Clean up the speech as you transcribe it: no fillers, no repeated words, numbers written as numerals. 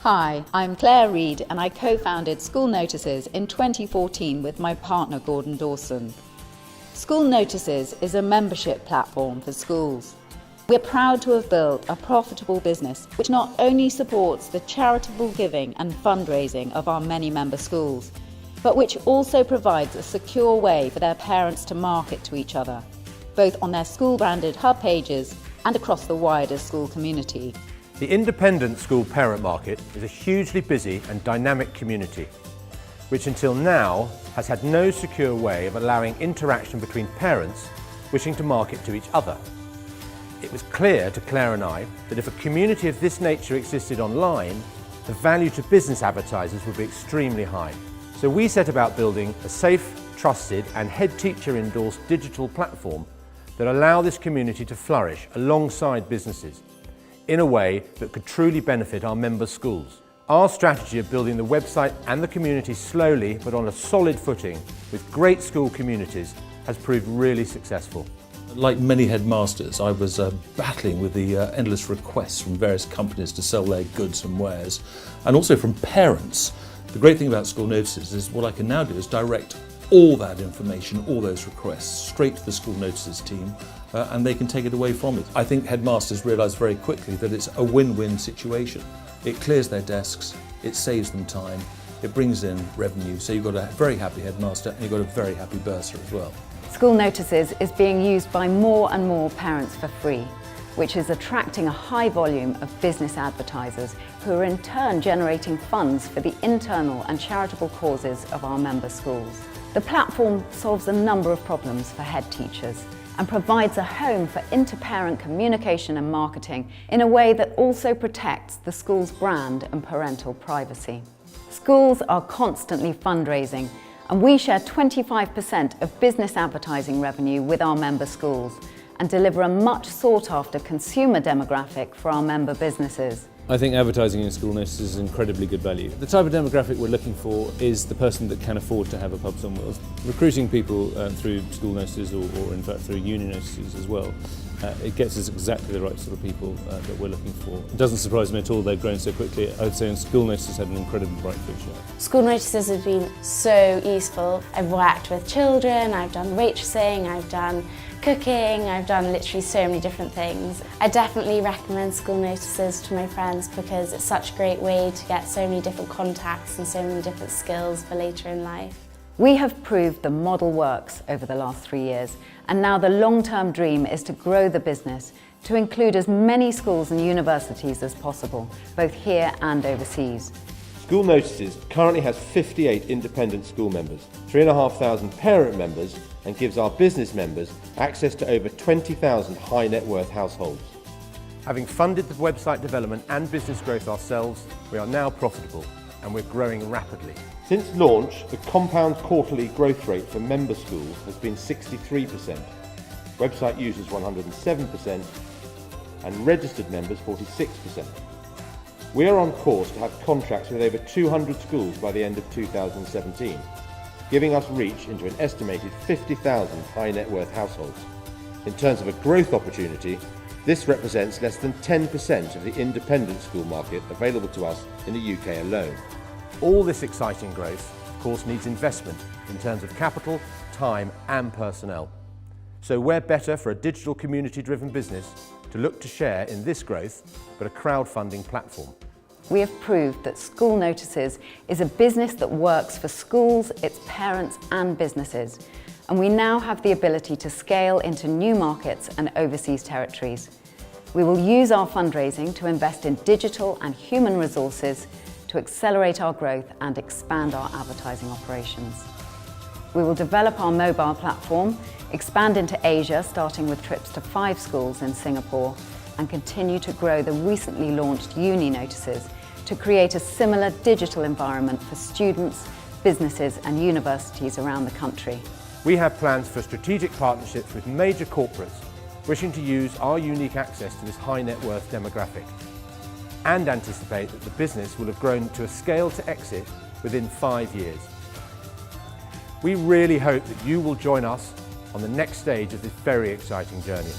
Hi, I'm Claire Reid and I co-founded School Notices in 2014 with my partner Gordon Dawson. School Notices is a membership platform for schools. We're proud to have built a profitable business which not only supports the charitable giving and fundraising of our many member schools, but which also provides a secure way for their parents to market to each other, both on their school-branded hub pages and across the wider school community. The independent school parent market is a hugely busy and dynamic community, which until now has had no secure way of allowing interaction between parents wishing to market to each other. It was clear to Claire and I that if a community of this nature existed online, the value to business advertisers would be extremely high. So we set about building a safe, trusted and head teacher endorsed digital platform that allow this community to flourish alongside businesses in a way that could truly benefit our member schools. Our strategy of building the website and the community slowly but on a solid footing with great school communities has proved really successful. Like many headmasters, I was battling with the endless requests from various companies to sell their goods and wares, and also from parents. The great thing about School Notices is what I can now do is direct all that information, all those requests, straight to the School Notices team, and they can take it away from it. I think headmasters realise very quickly that it's a win-win situation. It clears their desks, it saves them time, it brings in revenue, so you've got a very happy headmaster and you've got a very happy bursar as well. School Notices is being used by more and more parents for free, which is attracting a high volume of business advertisers who are in turn generating funds for the internal and charitable causes of our member schools. The platform solves a number of problems for head teachers and provides a home for inter-parent communication and marketing in a way that also protects the school's brand and parental privacy. Schools are constantly fundraising, and we share 25% of business advertising revenue with our member schools and deliver a much sought-after consumer demographic for our member businesses. I think advertising in School Notices is incredibly good value. The type of demographic we're looking for is the person that can afford to have a pubs on wheels. Recruiting people through School Notices or in fact through Uni Notices as well, it gets us exactly the right sort of people that we're looking for. It doesn't surprise me at all they've grown so quickly. I would say School Notices had an incredibly bright future. School Notices have been so useful. I've worked with children, I've done waitressing, I've done cooking, I've done literally so many different things. I definitely recommend School Notices to my friends because it's such a great way to get so many different contacts and so many different skills for later in life. We have proved the model works over the last 3 years, and now the long-term dream is to grow the business to include as many schools and universities as possible, both here and overseas. School Notices currently has 58 independent school members, 3,500 parent members and gives our business members access to over 20,000 high net worth households. Having funded the website development and business growth ourselves, we are now profitable and we're growing rapidly. Since launch, the compound quarterly growth rate for member schools has been 63%, website users 107% and registered members 46%. We are on course to have contracts with over 200 schools by the end of 2017, giving us reach into an estimated 50,000 high net worth households. In terms of a growth opportunity, this represents less than 10% of the independent school market available to us in the UK alone. All this exciting growth, of course, needs investment in terms of capital, time and personnel. So where better for a digital community-driven business to look to share in this growth, but a crowdfunding platform. We have proved that School Notices is a business that works for schools, its parents and businesses, and we now have the ability to scale into new markets and overseas territories. We will use our fundraising to invest in digital and human resources to accelerate our growth and expand our advertising operations. We will develop our mobile platform, expand into Asia, starting with trips to 5 schools in Singapore, and continue to grow the recently launched Uni Notices to create a similar digital environment for students, businesses and universities around the country. We have plans for strategic partnerships with major corporates wishing to use our unique access to this high net worth demographic, and anticipate that the business will have grown to a scale to exit within 5 years. We really hope that you will join us on the next stage of this very exciting journey.